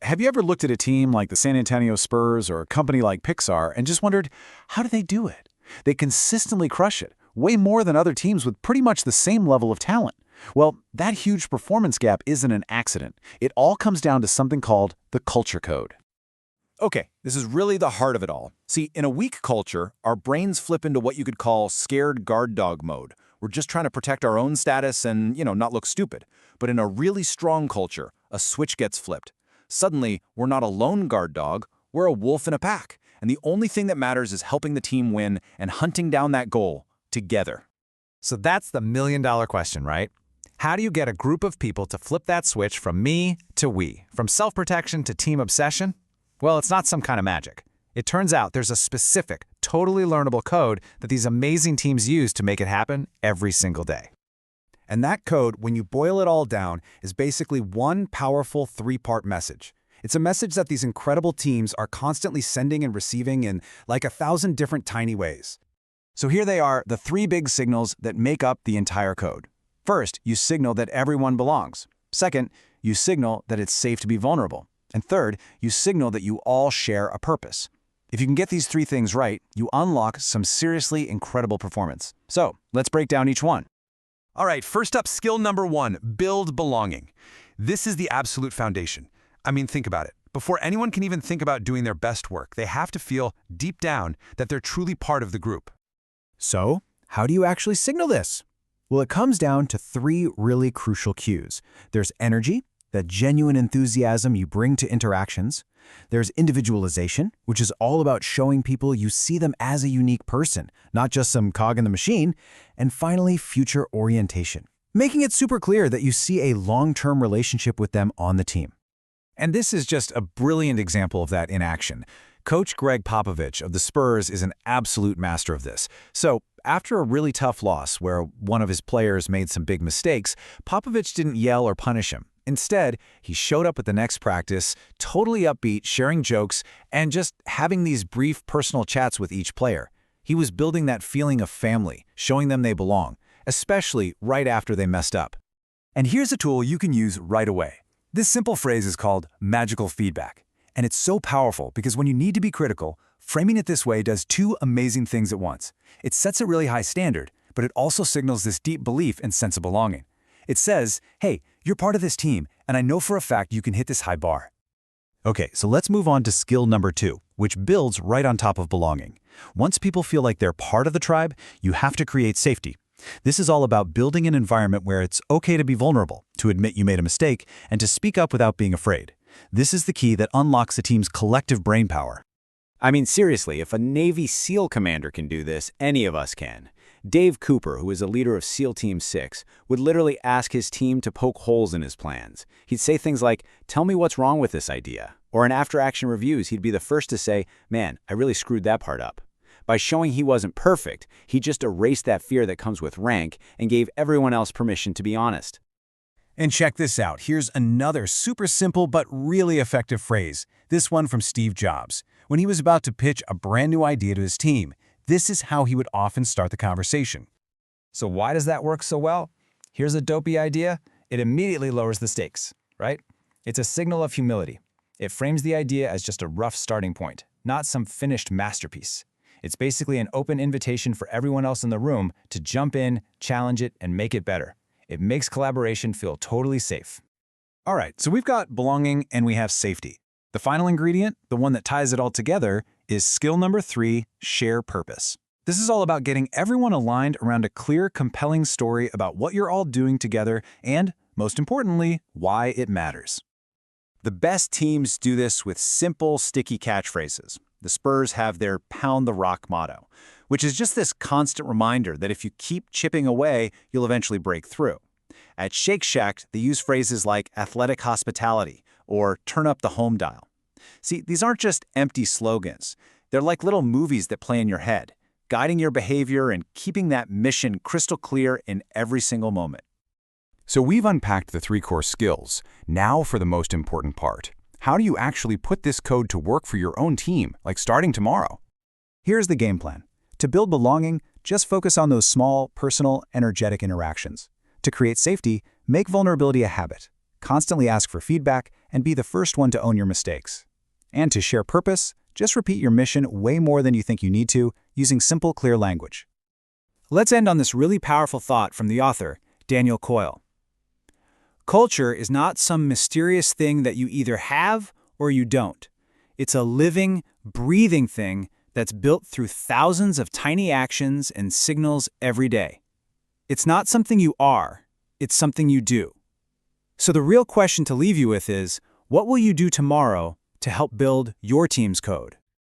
Have you ever looked at a team like the San Antonio Spurs or a company like Pixar and just wondered, how do they do it? They consistently crush it, way more than other teams with pretty much the same level of talent. Well, that huge performance gap isn't an accident. It all comes down to something called the culture code. Okay, this is really the heart of it all. See, in a weak culture, our brains flip into what you could call scared guard dog mode. We're just trying to protect our own status and, not look stupid. But in a really strong culture, a switch gets flipped. Suddenly, we're not a lone guard dog, we're a wolf in a pack. And the only thing that matters is helping the team win and hunting down that goal together. So that's the million-dollar question, right? How do you get a group of people to flip that switch from me to we, from self-protection to team obsession? Well, it's not some kind of magic. It turns out there's a specific, totally learnable code that these amazing teams use to make it happen every single day. And that code, when you boil it all down, is basically one powerful three-part message. It's a message that these incredible teams are constantly sending and receiving in like 1,000 different tiny ways. So here they are, the three big signals that make up the entire code. First, you signal that everyone belongs. Second, you signal that it's safe to be vulnerable. And third, you signal that you all share a purpose. If you can get these three things right, you unlock some seriously incredible performance. So let's break down each one. All right, first up, skill number 1, build belonging. This is the absolute foundation. I mean, think about it. Before anyone can even think about doing their best work, they have to feel, deep down, that they're truly part of the group. So, how do you actually signal this? Well, it comes down to three really crucial cues. There's energy, that genuine enthusiasm you bring to interactions. There's individualization, which is all about showing people you see them as a unique person, not just some cog in the machine. And finally, future orientation, making it super clear that you see a long-term relationship with them on the team. And this is just a brilliant example of that in action. Coach Greg Popovich of the Spurs is an absolute master of this. So, after a really tough loss where one of his players made some big mistakes, Popovich didn't yell or punish him. Instead, he showed up at the next practice, totally upbeat, sharing jokes, and just having these brief personal chats with each player. He was building that feeling of family, showing them they belong, especially right after they messed up. And here's a tool you can use right away. This simple phrase is called magical feedback. And it's so powerful because when you need to be critical, framing it this way does two amazing things at once. It sets a really high standard, but it also signals this deep belief and sense of belonging. It says, hey, you're part of this team, and I know for a fact you can hit this high bar. Okay, so let's move on to skill number 2, which builds right on top of belonging. Once people feel like they're part of the tribe, you have to create safety. This is all about building an environment where it's okay to be vulnerable, to admit you made a mistake, and to speak up without being afraid. This is the key that unlocks a team's collective brain power. I mean, seriously, if a Navy SEAL commander can do this, any of us can. Dave Cooper, who is a leader of SEAL Team 6, would literally ask his team to poke holes in his plans. He'd say things like, "Tell me what's wrong with this idea." Or in after-action reviews, he'd be the first to say, "Man, I really screwed that part up." By showing he wasn't perfect, he just erased that fear that comes with rank and gave everyone else permission to be honest. And check this out. Here's another super simple but really effective phrase. This one from Steve Jobs. When he was about to pitch a brand new idea to his team, this is how he would often start the conversation. So why does that work so well? Here's a dopey idea. It immediately lowers the stakes, right? It's a signal of humility. It frames the idea as just a rough starting point, not some finished masterpiece. It's basically an open invitation for everyone else in the room to jump in, challenge it, and make it better. It makes collaboration feel totally safe. All right, so we've got belonging and we have safety. The final ingredient, the one that ties it all together, is skill number 3, share purpose. This is all about getting everyone aligned around a clear, compelling story about what you're all doing together and, most importantly, why it matters. The best teams do this with simple, sticky catchphrases. The Spurs have their Pound the Rock motto, which is just this constant reminder that if you keep chipping away, you'll eventually break through. At Shake Shack, they use phrases like athletic hospitality or turn up the home dial. See, these aren't just empty slogans. They're like little movies that play in your head, guiding your behavior and keeping that mission crystal clear in every single moment. So we've unpacked the 3 core skills. Now for the most important part. How do you actually put this code to work for your own team, like starting tomorrow? Here's the game plan. To build belonging, just focus on those small, personal, energetic interactions. To create safety, make vulnerability a habit. Constantly ask for feedback and be the first one to own your mistakes. And to share purpose, just repeat your mission way more than you think you need to, using simple, clear language. Let's end on this really powerful thought from the author, Daniel Coyle. Culture is not some mysterious thing that you either have or you don't. It's a living, breathing thing that's built through thousands of tiny actions and signals every day. It's not something you are, it's something you do. So the real question to leave you with is, what will you do tomorrow to help build your team's code?